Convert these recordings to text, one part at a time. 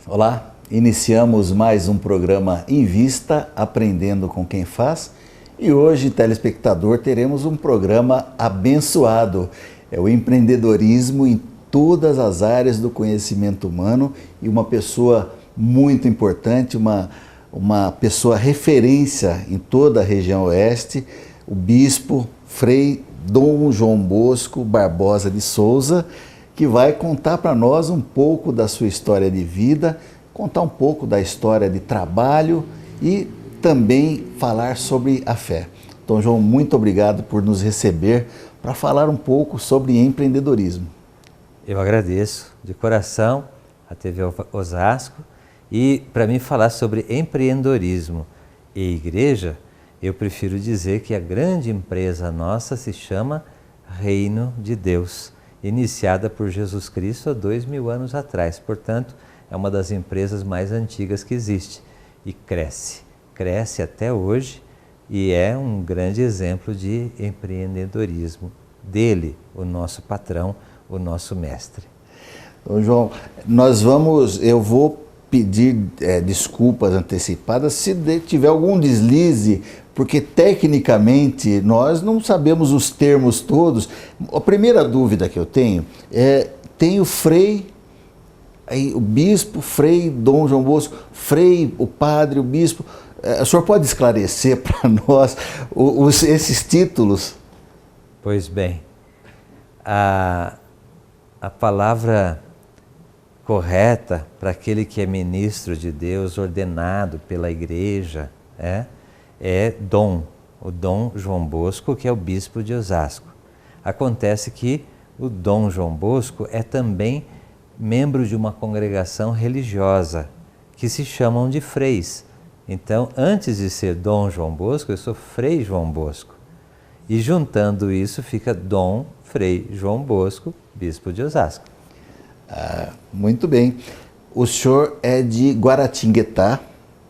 Olá, iniciamos mais um programa Invista, Aprendendo com Quem Faz. E hoje, telespectador, teremos um programa abençoado. É o empreendedorismo em todas as áreas do conhecimento humano e uma pessoa muito importante, uma pessoa referência em toda a região oeste, o bispo Frei Dom João Bosco Barbosa de Souza, que vai contar para nós um pouco da sua história de vida, contar um pouco da história de trabalho e também falar sobre a fé. Dom João, muito obrigado por nos receber para falar um pouco sobre empreendedorismo. Eu agradeço de coração a TV Osasco e para mim falar sobre empreendedorismo e igreja, eu prefiro dizer que a grande empresa nossa se chama Reino de Deus, iniciada por Jesus Cristo há 2000 anos atrás. Portanto, é uma das empresas mais antigas que existe e cresce até hoje e é um grande exemplo de empreendedorismo dele, o nosso patrão, o nosso mestre. Então, João, eu vou pedir desculpas antecipadas se tiver algum deslize, porque tecnicamente nós não sabemos os termos todos. A primeira dúvida que eu tenho tem o Frei, o bispo, Frei Dom João Bosco, Frei, o padre, o bispo. O senhor pode esclarecer para nós esses títulos? Pois bem, a palavra correta para aquele que é ministro de Deus, ordenado pela igreja, é Dom, o Dom João Bosco, que é o bispo de Osasco. Acontece que o Dom João Bosco é também membro de uma congregação religiosa, que se chamam de freis. Então, antes de ser Dom João Bosco, eu sou Frei João Bosco. E juntando isso, fica Dom Frei João Bosco, bispo de Osasco. Muito bem. O senhor é de Guaratinguetá,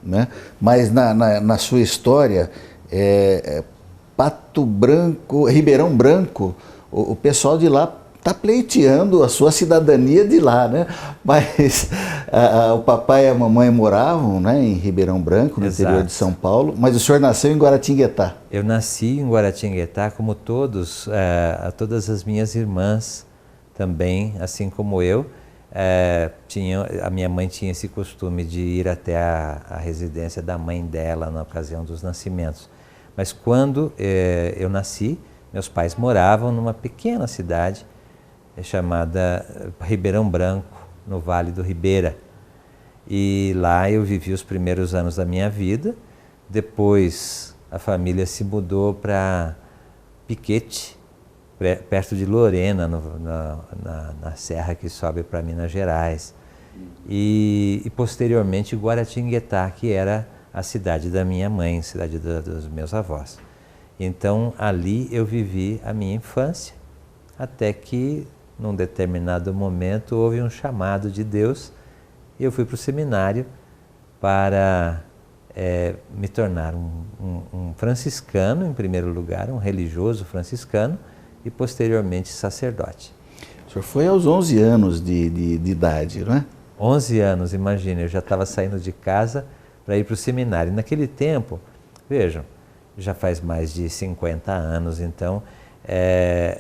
né? Mas na sua história, Pato Branco, Ribeirão Branco, o pessoal de lá está pleiteando a sua cidadania de lá, né? Mas o papai e a mamãe moravam, né, em Ribeirão Branco, no interior de São Paulo, mas o senhor nasceu em Guaratinguetá. Eu nasci em Guaratinguetá, como todas as minhas irmãs também, assim como eu. A minha mãe tinha esse costume de ir até a residência da mãe dela na ocasião dos nascimentos. Mas quando eu nasci, meus pais moravam numa pequena cidade chamada Ribeirão Branco, no Vale do Ribeira. E lá eu vivi os primeiros anos da minha vida. Depois a família se mudou para Piquete, perto de Lorena, na serra que sobe para Minas Gerais. E posteriormente Guaratinguetá, que era a cidade da minha mãe, cidade dos meus avós. Então ali eu vivi a minha infância, até que num determinado momento houve um chamado de Deus e eu fui para o seminário para me tornar um franciscano, em primeiro lugar, um religioso franciscano e posteriormente sacerdote. O senhor foi aos 11 anos de idade, não é? 11 anos, imagina, eu já estava saindo de casa para ir para o seminário. Naquele tempo, vejam, já faz mais de 50 anos, então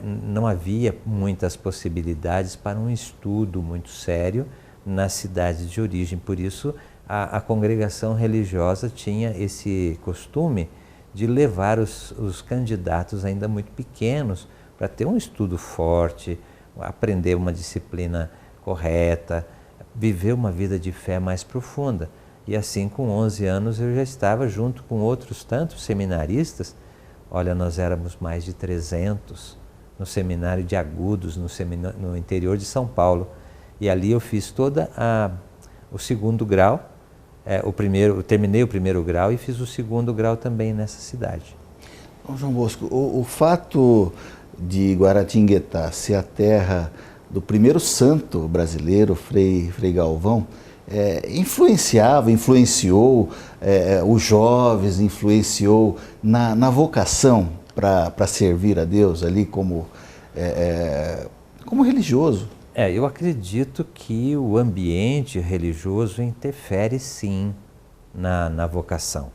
não havia muitas possibilidades para um estudo muito sério na cidade de origem. Por isso, a congregação religiosa tinha esse costume de levar os candidatos ainda muito pequenos para ter um estudo forte, aprender uma disciplina correta, viver uma vida de fé mais profunda. E assim, com 11 anos, eu já estava junto com outros tantos seminaristas. Olha, nós éramos mais de 300 no seminário de Agudos, no interior de São Paulo. E ali eu fiz o segundo grau, terminei o primeiro grau e fiz o segundo grau também nessa cidade. Bom, João Bosco, o fato de Guaratinguetá ser a terra do primeiro santo brasileiro, Frei Galvão, influenciou os jovens, influenciou na vocação para servir a Deus ali como religioso? Eu acredito que o ambiente religioso interfere sim na vocação.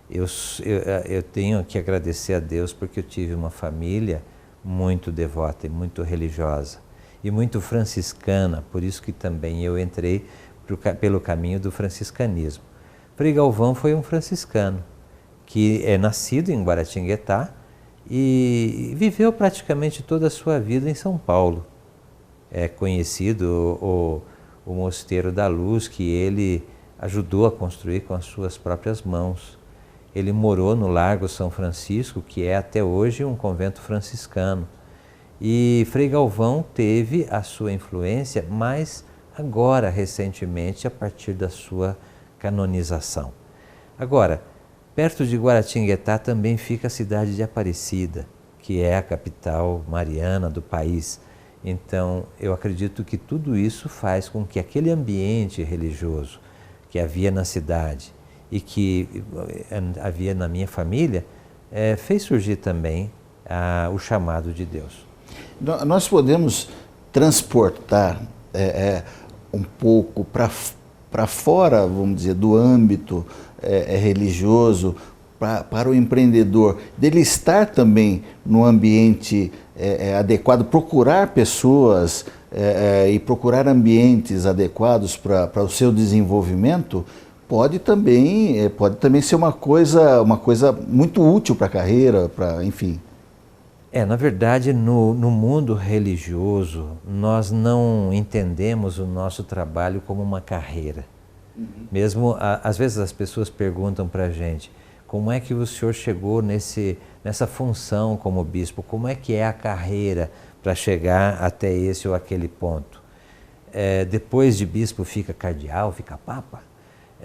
Eu tenho que agradecer a Deus porque eu tive uma família muito devota e muito religiosa e muito franciscana, por isso que também eu entrei pelo caminho do franciscanismo. Frei Galvão foi um franciscano que é nascido em Guaratinguetá e viveu praticamente toda a sua vida em São Paulo. É conhecido o Mosteiro da Luz, que ele ajudou a construir com as suas próprias mãos. Ele morou no Largo São Francisco, que é até hoje um convento franciscano. E Frei Galvão teve a sua influência, mas agora, recentemente, a partir da sua canonização. Agora, perto de Guaratinguetá também fica a cidade de Aparecida, que é a capital mariana do país. Então, eu acredito que tudo isso faz com que aquele ambiente religioso que havia na cidade e que havia na minha família, fez surgir também o chamado de Deus. Nós podemos transportar um pouco para fora, vamos dizer, do âmbito religioso, para o empreendedor, dele estar também no ambiente adequado, procurar pessoas e procurar ambientes adequados para o seu desenvolvimento, pode também ser uma coisa muito útil para a carreira, enfim. Na verdade, no mundo religioso, nós não entendemos o nosso trabalho como uma carreira. Mesmo, às vezes as pessoas perguntam para a gente, como é que o senhor chegou nessa função como bispo? Como é que é a carreira para chegar até esse ou aquele ponto? Depois de bispo fica cardeal, fica papa?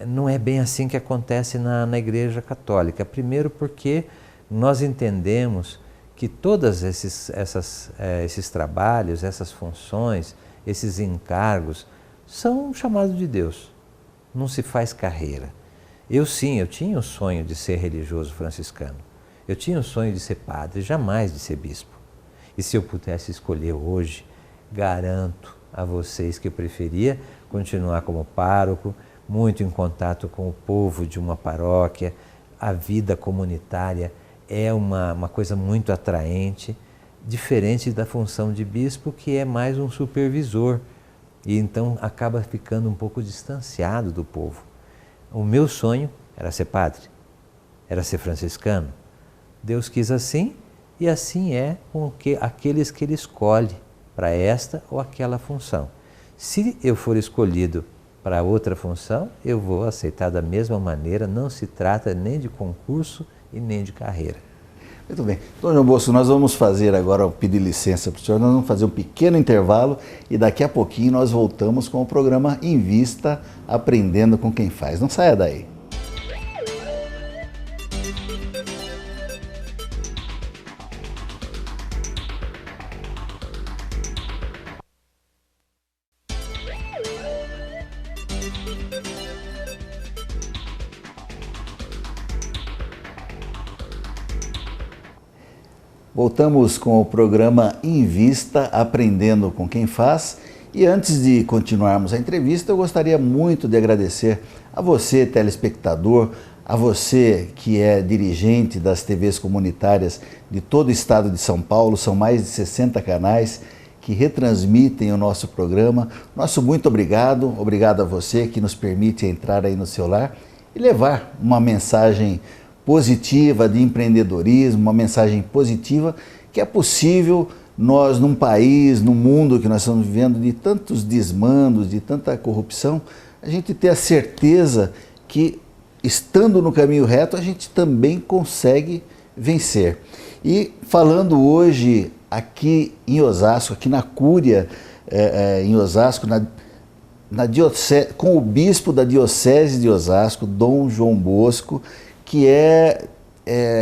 Não é bem assim que acontece na Igreja Católica. Primeiro porque nós entendemos que todos esses trabalhos, essas funções, esses encargos, são chamados de Deus. Não se faz carreira. Eu tinha o sonho de ser religioso franciscano. Eu tinha o sonho de ser padre, jamais de ser bispo. E se eu pudesse escolher hoje, garanto a vocês que eu preferia continuar como pároco, muito em contato com o povo de uma paróquia. A vida comunitária é uma coisa muito atraente, diferente da função de bispo, que é mais um supervisor. E então acaba ficando um pouco distanciado do povo. O meu sonho era ser padre, era ser franciscano. Deus quis assim, e assim é com aqueles que Ele escolhe para esta ou aquela função. Se eu for escolhido para outra função, eu vou aceitar da mesma maneira, não se trata nem de concurso e nem de carreira. Muito bem. Dom João Bosco, nós vamos fazer agora, pedir licença para o senhor, nós vamos fazer um pequeno intervalo e daqui a pouquinho nós voltamos com o programa Invista, Aprendendo com Quem Faz. Não saia daí. Voltamos com o programa Invista, Aprendendo com Quem Faz. E antes de continuarmos a entrevista, eu gostaria muito de agradecer a você, telespectador, a você que é dirigente das TVs comunitárias de todo o estado de São Paulo. São mais de 60 canais que retransmitem o nosso programa. Nosso muito obrigado. Obrigado a você que nos permite entrar aí no seu lar e levar uma mensagem positiva de empreendedorismo, uma mensagem positiva que é possível nós, num país, num mundo que nós estamos vivendo de tantos desmandos, de tanta corrupção, a gente ter a certeza que, estando no caminho reto, a gente também consegue vencer. E falando hoje aqui em Osasco, aqui na Cúria, em Osasco, na diocese, com o bispo da Diocese de Osasco, Dom João Bosco, que é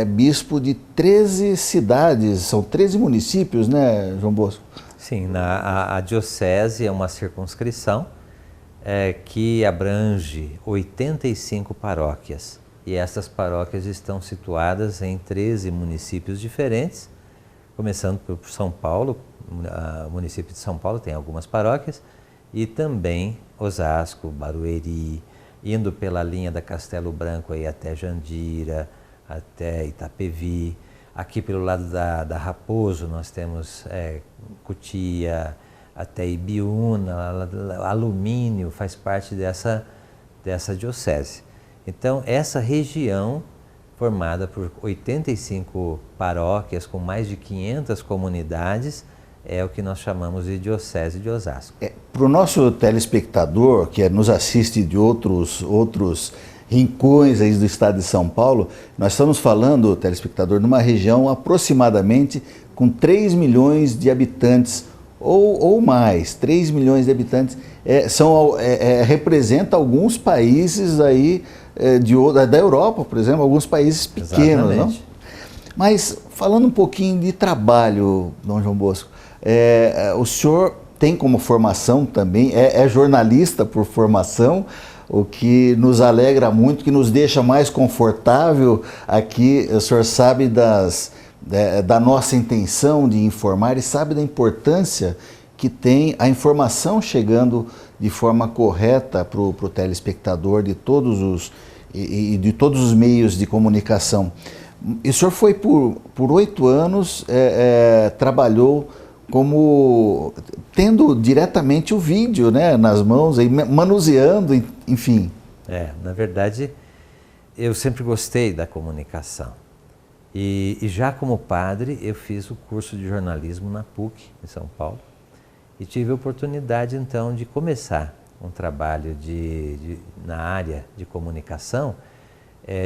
bispo de 13 cidades, são 13 municípios, né, João Bosco? Sim, a diocese é uma circunscrição que abrange 85 paróquias e essas paróquias estão situadas em 13 municípios diferentes, começando por São Paulo. O município de São Paulo tem algumas paróquias, e também Osasco, Barueri, indo pela linha da Castelo Branco aí até Jandira, até Itapevi. Aqui pelo lado da Raposo nós temos Cotia, até Ibiúna, Alumínio faz parte dessa diocese. Então essa região, formada por 85 paróquias com mais de 500 comunidades, é o que nós chamamos de Diocese de Osasco. Para o nosso telespectador, que nos assiste de outros rincões aí do estado de São Paulo, nós estamos falando, telespectador, numa região aproximadamente com 3 milhões de habitantes, ou mais, 3 milhões de habitantes, representa alguns países aí da Europa, por exemplo, alguns países pequenos. Não? Mas falando um pouquinho de trabalho, Dom João Bosco, o senhor tem como formação também, é jornalista por formação, o que nos alegra muito, que nos deixa mais confortável aqui. O senhor sabe da nossa intenção de informar e sabe da importância que tem a informação chegando de forma correta para o telespectador de todos os meios de comunicação. E o senhor foi por 8 anos, trabalhou como tendo diretamente o vídeo, né, nas mãos, e manuseando, enfim. Na verdade, eu sempre gostei da comunicação. E já como padre, eu fiz o curso de jornalismo na PUC, em São Paulo, e tive a oportunidade, então, de começar um trabalho na área de comunicação,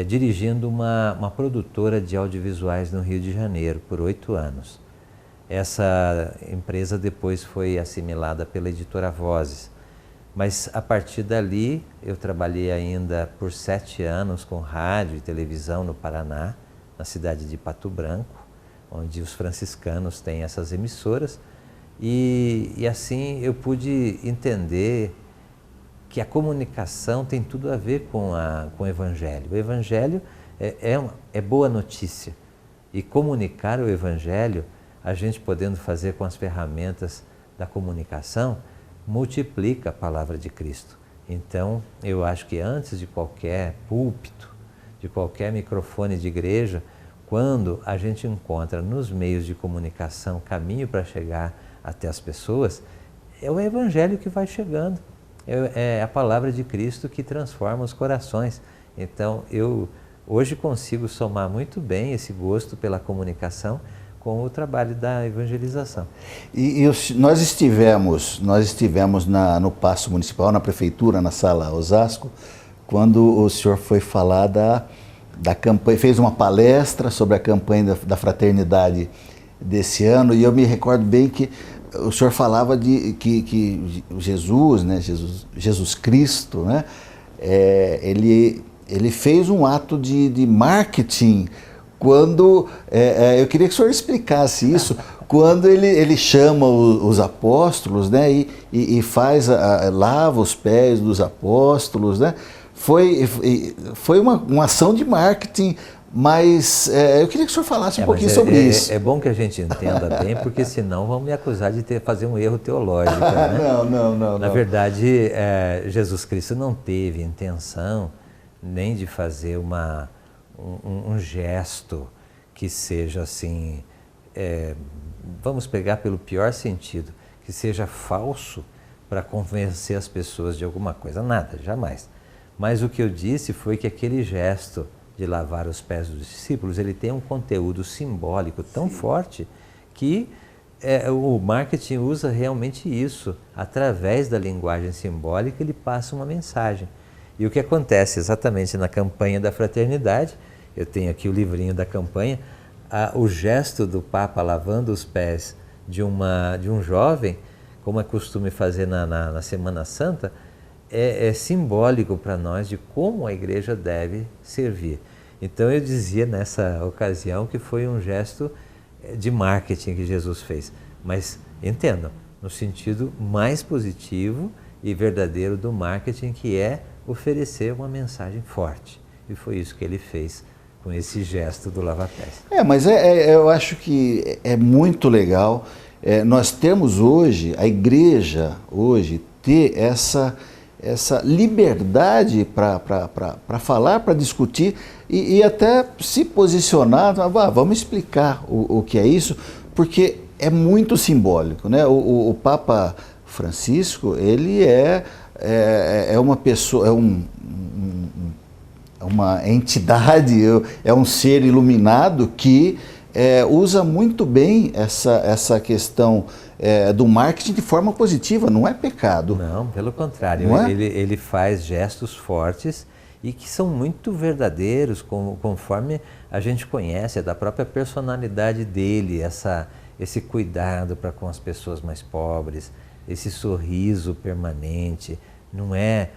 dirigindo uma produtora de audiovisuais no Rio de Janeiro, por 8 anos. Essa empresa depois foi assimilada pela editora Vozes, mas a partir dali eu trabalhei ainda por 7 anos com rádio e televisão no Paraná, na cidade de Pato Branco, onde os franciscanos têm essas emissoras, e assim eu pude entender que a comunicação tem tudo a ver com o Evangelho. O Evangelho é boa notícia, e comunicar o Evangelho, a gente podendo fazer com as ferramentas da comunicação, multiplica a palavra de Cristo. Então, eu acho que antes de qualquer púlpito, de qualquer microfone de igreja, quando a gente encontra nos meios de comunicação caminho para chegar até as pessoas, é o Evangelho que vai chegando. É a palavra de Cristo que transforma os corações. Então, eu hoje consigo somar muito bem esse gosto pela comunicação com o trabalho da evangelização. Nós estivemos no Paço Municipal, na Prefeitura, na Sala Osasco, quando o senhor foi falar da campanha, fez uma palestra sobre a campanha da fraternidade desse ano, e eu me recordo bem que o senhor falava que Jesus, né, Jesus Cristo, né, ele fez um ato de marketing quando, eu queria que o senhor explicasse isso, quando ele chama os apóstolos, né, e lava os pés dos apóstolos, né, foi uma ação de marketing, mas eu queria que o senhor falasse um pouquinho sobre isso. É bom que a gente entenda bem, porque senão vão me acusar de fazer um erro teológico. Né? Não. Na verdade, Jesus Cristo não teve intenção nem de fazer um gesto que seja assim, vamos pegar pelo pior sentido, que seja falso para convencer as pessoas de alguma coisa. Nada, jamais. Mas o que eu disse foi que aquele gesto de lavar os pés dos discípulos, ele tem um conteúdo simbólico tão forte que o marketing usa realmente isso. Através da linguagem simbólica, ele passa uma mensagem. E o que acontece exatamente na campanha da fraternidade, eu tenho aqui o livrinho da campanha, o gesto do Papa lavando os pés de um jovem, como é costume fazer na Semana Santa, é simbólico para nós de como a igreja deve servir. Então eu dizia nessa ocasião que foi um gesto de marketing que Jesus fez. Mas entendam, no sentido mais positivo e verdadeiro do marketing, que é oferecer uma mensagem forte. e foi isso que ele fez com esse gesto do lava-pés. Mas eu acho que é muito legal nós temos hoje, a igreja hoje, ter essa liberdade para falar, para discutir e até se posicionar, vamos explicar o que é isso, porque é muito simbólico, né? O Papa Francisco, ele é uma pessoa, uma entidade, é um ser iluminado que usa muito bem essa questão do marketing de forma positiva, não é pecado. Não, pelo contrário, ele faz gestos fortes e que são muito verdadeiros, conforme a gente conhece, é da própria personalidade dele, esse cuidado para com as pessoas mais pobres, esse sorriso permanente, não é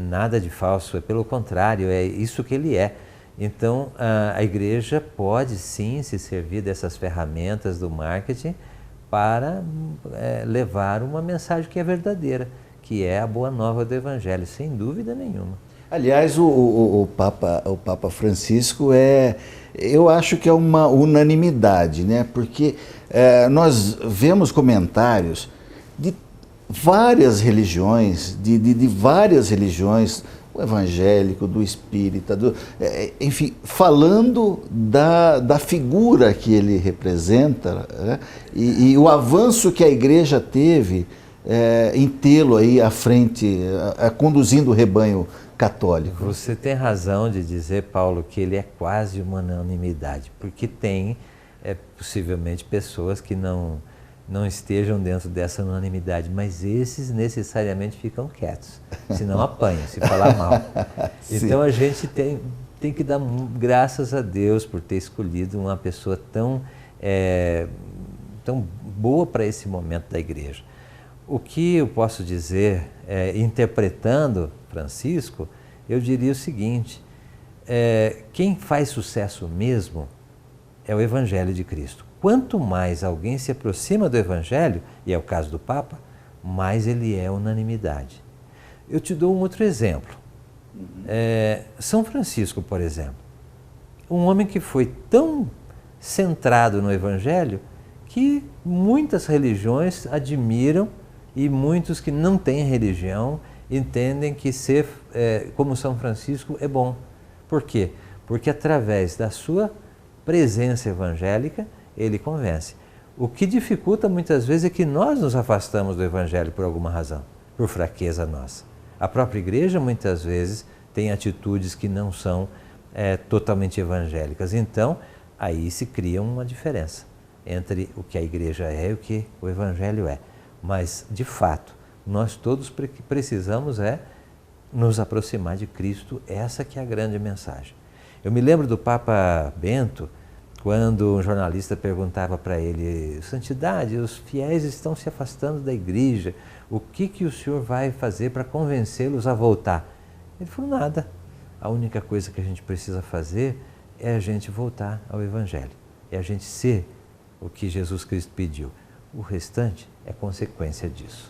nada de falso, é pelo contrário, é isso que ele é. Então, a igreja pode sim se servir dessas ferramentas do marketing para levar uma mensagem que é verdadeira, que é a boa nova do Evangelho, sem dúvida nenhuma. Aliás, o Papa Francisco eu acho que é uma unanimidade, né? Porque nós vemos comentários de várias religiões, de várias religiões, o evangélico, do espírita, enfim, falando da figura que ele representa, né? E o avanço que a igreja teve em tê-lo aí à frente, conduzindo o rebanho católico. Você tem razão de dizer, Paulo, que ele é quase uma unanimidade, porque tem possivelmente pessoas que não estejam dentro dessa unanimidade, mas esses necessariamente ficam quietos, senão apanham, se falar mal. Então a gente tem que dar graças a Deus por ter escolhido uma pessoa tão boa para esse momento da igreja. O que eu posso dizer, interpretando Francisco, eu diria o seguinte, quem faz sucesso mesmo é o Evangelho de Cristo. Quanto mais alguém se aproxima do Evangelho, e é o caso do Papa, mais ele é unanimidade. Eu te dou um outro exemplo. São Francisco, por exemplo, um homem que foi tão centrado no Evangelho que muitas religiões admiram e muitos que não têm religião entendem que ser como São Francisco é bom. Por quê? Porque através da sua presença evangélica, ele convence. O que dificulta muitas vezes é que nós nos afastamos do Evangelho por alguma razão, por fraqueza nossa. A própria igreja muitas vezes tem atitudes que não são totalmente evangélicas. Então, aí se cria uma diferença entre o que a igreja é e o que o Evangelho é. Mas, de fato, nós todos precisamos nos aproximar de Cristo, essa que é a grande mensagem. Eu me lembro do Papa Bento, quando um jornalista perguntava para ele, santidade, os fiéis estão se afastando da igreja, o que o senhor vai fazer para convencê-los a voltar? Ele falou, nada, a única coisa que a gente precisa fazer é a gente voltar ao Evangelho, é a gente ser o que Jesus Cristo pediu. O restante é consequência disso.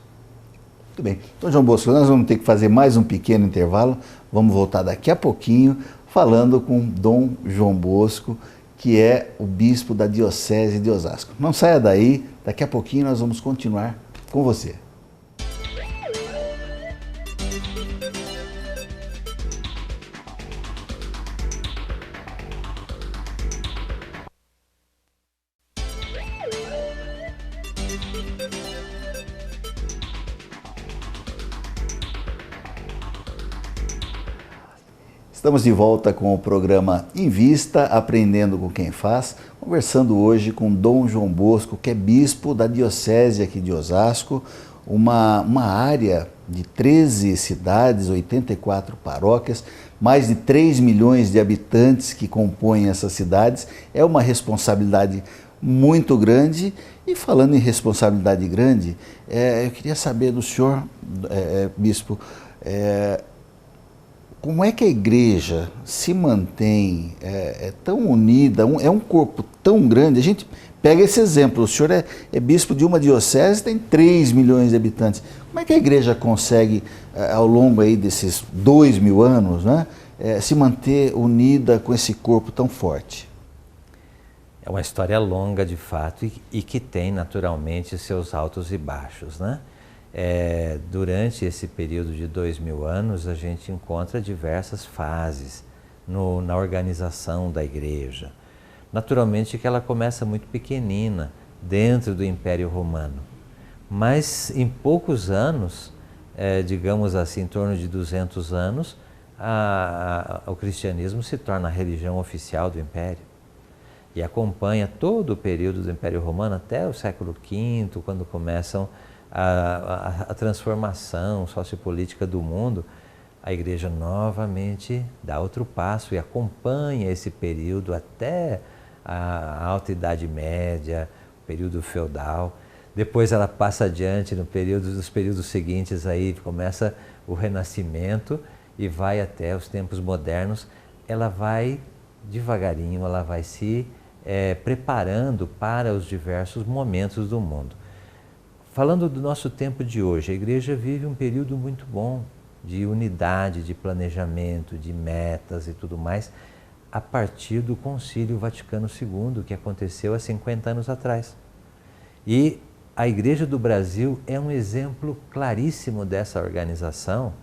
Muito bem. Então, João Bosco, nós vamos ter que fazer mais um pequeno intervalo, vamos voltar daqui a pouquinho, falando com Dom João Bosco, que é o bispo da Diocese de Osasco. Não saia daí, daqui a pouquinho nós vamos continuar com você. Estamos de volta com o programa Invista, Aprendendo com Quem Faz, conversando hoje com Dom João Bosco, que é bispo da Diocese aqui de Osasco, uma área de 13 cidades, 84 paróquias, mais de 3 milhões de habitantes que compõem essas cidades. É uma responsabilidade muito grande. E falando em responsabilidade grande, eu queria saber do senhor, bispo, como é que a igreja se mantém tão unida, é um corpo tão grande? A gente pega esse exemplo, o senhor é bispo de uma diocese, tem 3 milhões de habitantes. Como é que a igreja consegue, ao longo aí desses 2000 anos, né, se manter unida com esse corpo tão forte? É uma história longa, de fato, e que tem naturalmente seus altos e baixos, né? Durante esse período de 2000 anos, a gente encontra diversas fases na organização da igreja. Naturalmente que ela começa muito pequenina, dentro do Império Romano. Mas em poucos anos, digamos assim, em torno de 200 anos, o cristianismo se torna a religião oficial do Império. E acompanha todo o período do Império Romano até o século V, quando começam a transformação sociopolítica do mundo. A igreja novamente dá outro passo e acompanha esse período até a Alta Idade Média, o período feudal. Depois ela passa adiante nos períodos seguintes, aí começa o Renascimento e vai até os tempos modernos. Ela vai devagarinho, ela vai se preparando para os diversos momentos do mundo. Falando do nosso tempo de hoje, a igreja vive um período muito bom de unidade, de planejamento, de metas e tudo mais, a partir do Concílio Vaticano II, que aconteceu há 50 anos atrás. E a Igreja do Brasil é um exemplo claríssimo dessa organização,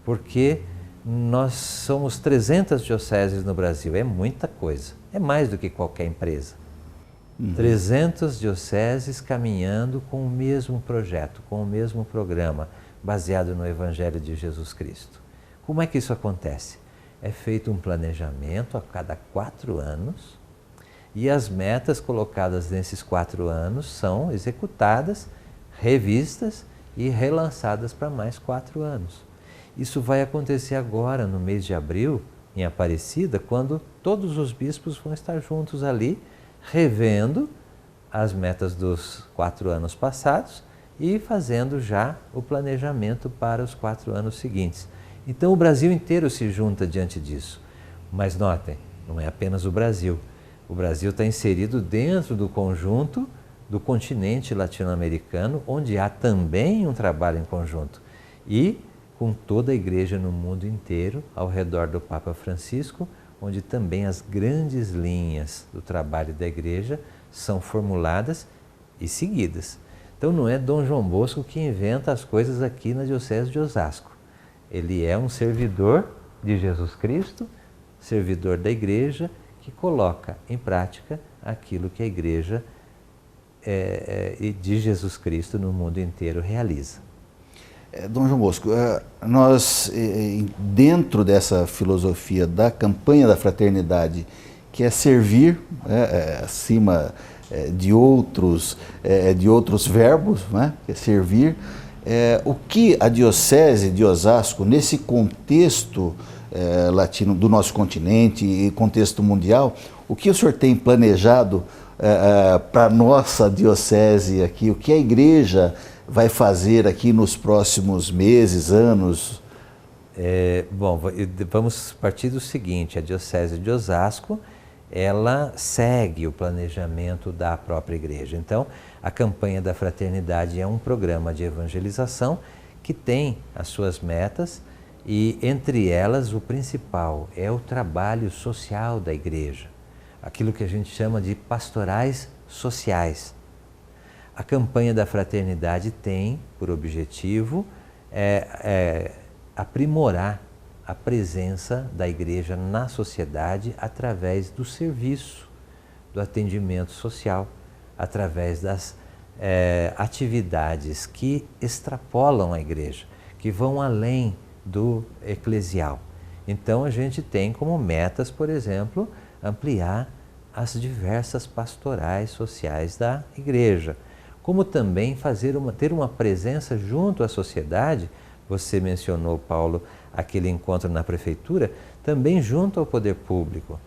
porque nós somos 300 dioceses no Brasil, é muita coisa, é mais do que qualquer empresa. 300 dioceses caminhando com o mesmo projeto, com o mesmo programa, baseado no Evangelho de Jesus Cristo. Como é que isso acontece? É feito um planejamento a cada 4 anos e as metas colocadas nesses 4 anos são executadas, revistas e relançadas para mais 4 anos. Isso vai acontecer agora, no mês de abril, em Aparecida, quando todos os bispos vão estar juntos ali, revendo as metas dos 4 anos passados e fazendo já o planejamento para os 4 anos seguintes. Então o Brasil inteiro se junta diante disso. Mas notem, não é apenas o Brasil. O Brasil está inserido dentro do conjunto do continente latino-americano, onde há também um trabalho em conjunto. E com toda a igreja no mundo inteiro, ao redor do Papa Francisco, onde também as grandes linhas do trabalho da igreja são formuladas e seguidas. Então não é Dom João Bosco que inventa as coisas aqui na Diocese de Osasco. Ele é um servidor de Jesus Cristo, servidor da igreja, que coloca em prática aquilo que a igreja de Jesus Cristo no mundo inteiro realiza. Dom João Bosco, nós, dentro dessa filosofia da campanha da fraternidade, que é servir acima de outros verbos, né? Que é servir, o que a Diocese de Osasco, nesse contexto latino do nosso continente e contexto mundial, o que o senhor tem planejado para a nossa Diocese aqui, o que a igreja vai fazer aqui nos próximos meses, anos? Bom, vamos partir do seguinte: a Diocese de Osasco, ela segue o planejamento da própria igreja. Então, a campanha da fraternidade é um programa de evangelização que tem as suas metas e, entre elas, o principal é o trabalho social da igreja, aquilo que a gente chama de pastorais sociais. A campanha da fraternidade tem por objetivo aprimorar a presença da igreja na sociedade através do serviço, do atendimento social, através das atividades que extrapolam a igreja, que vão além do eclesial. Então a gente tem como metas, por exemplo, ampliar as diversas pastorais sociais da igreja, como também ter uma presença junto à sociedade. Você mencionou, Paulo, aquele encontro na prefeitura, também junto ao poder público.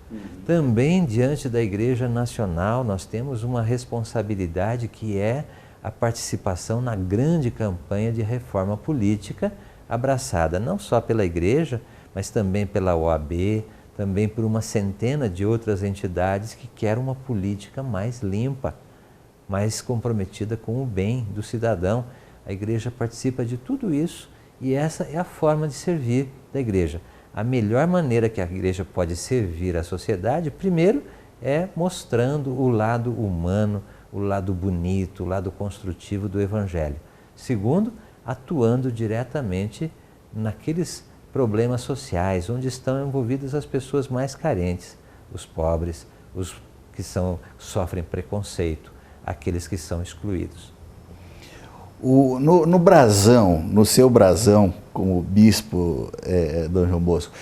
Também diante da Igreja Nacional nós temos uma responsabilidade que é a participação na grande campanha de reforma política, abraçada não só pela Igreja, mas também pela OAB, também por uma centena de outras entidades que querem uma política mais limpa, mais comprometida com o bem do cidadão. A igreja participa de tudo isso e essa é a forma de servir da igreja. a melhor maneira que a igreja pode servir à sociedade, primeiro, é mostrando o lado humano, o lado bonito, o lado construtivo do Evangelho. Segundo, atuando diretamente naqueles problemas sociais, onde estão envolvidas as pessoas mais carentes, os pobres, os que sofrem preconceito, aqueles que são excluídos. No brasão, no seu brasão, como bispo, Dom João Bosco,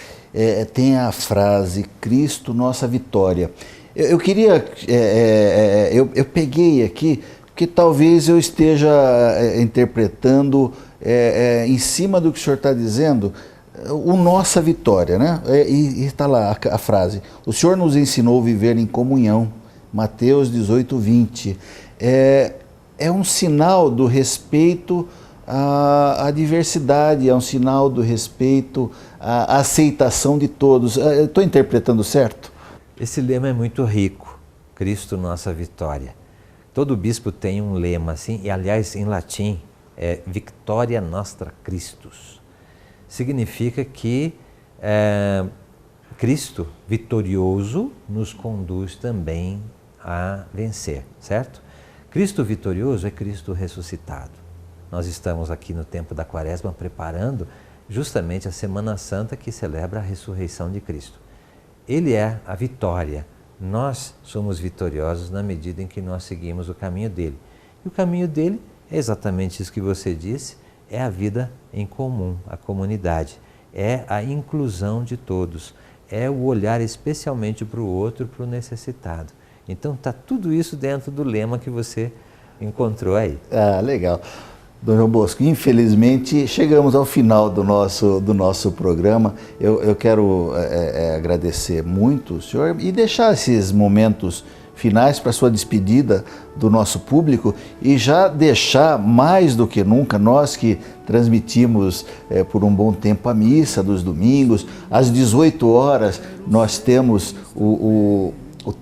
tem a frase Cristo, nossa vitória. Eu queria, eu peguei aqui, porque talvez eu esteja interpretando em cima do que o senhor está dizendo, o nossa vitória, né? E está lá a frase, o Senhor nos ensinou a viver em comunhão, Mateus 18, 20. É um sinal do respeito à diversidade, é um sinal do respeito à aceitação de todos. Estou interpretando certo? Esse lema é muito rico, Cristo nossa vitória. Todo bispo tem um lema assim, e aliás em latim é Victoria Nostra Christus. Significa que Cristo vitorioso nos conduz também a vencer, certo? Cristo vitorioso é Cristo ressuscitado. Nós estamos aqui no tempo da Quaresma preparando justamente a Semana Santa que celebra a ressurreição de Cristo. Ele é a vitória. Nós somos vitoriosos na medida em que nós seguimos o caminho dele. E o caminho dele é exatamente isso que você disse, é a vida em comum, a comunidade, é a inclusão de todos, é o olhar especialmente para o outro, para o necessitado. Então está tudo isso dentro do lema que você encontrou aí. Ah, legal. Dom João Bosco, infelizmente chegamos ao final do nosso programa. Eu quero agradecer muito o senhor e deixar esses momentos finais para a sua despedida do nosso público e já deixar mais do que nunca, nós que transmitimos por um bom tempo a missa dos domingos, às 18 horas nós temos o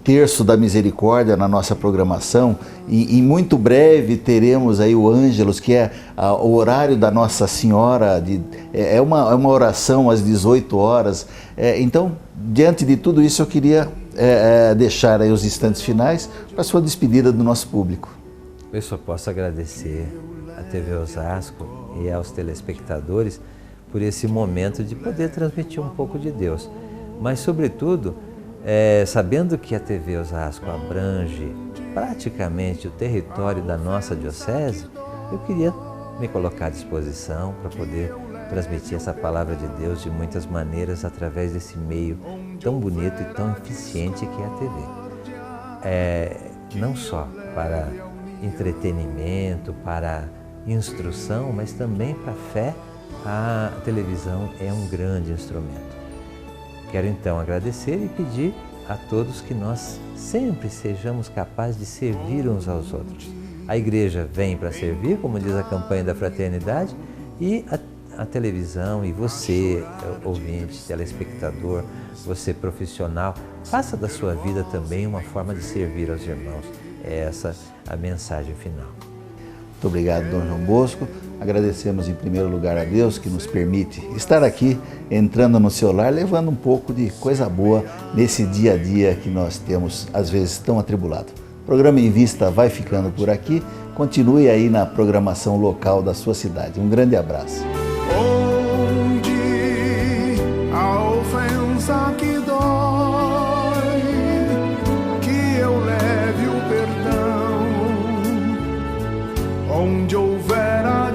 Terço da Misericórdia na nossa programação e muito breve teremos aí o Ângelus, que é o horário da Nossa Senhora, é uma oração às 18 horas. Então, diante de tudo isso, eu queria deixar aí os instantes finais para a sua despedida do nosso público. Eu só posso agradecer à TV Osasco e aos telespectadores por esse momento de poder transmitir um pouco de Deus, mas sobretudo sabendo que a TV Osasco abrange praticamente o território da nossa diocese, eu queria me colocar à disposição para poder transmitir essa palavra de Deus de muitas maneiras através desse meio tão bonito e tão eficiente que é a TV. Não só para entretenimento, para instrução, mas também para a fé, a televisão é um grande instrumento. Quero então agradecer e pedir a todos que nós sempre sejamos capazes de servir uns aos outros. A igreja vem para servir, como diz a campanha da fraternidade, e a televisão e você, ouvinte, telespectador, você profissional, faça da sua vida também uma forma de servir aos irmãos. É essa a mensagem final. Muito obrigado, Dom João Bosco. Agradecemos em primeiro lugar a Deus que nos permite estar aqui, entrando no seu lar, levando um pouco de coisa boa nesse dia a dia que nós temos, às vezes, tão atribulado. O programa Em Vista vai ficando por aqui. Continue aí na programação local da sua cidade. Um grande abraço. Onde a ofensa que dói, que eu leve o perdão. Onde houver a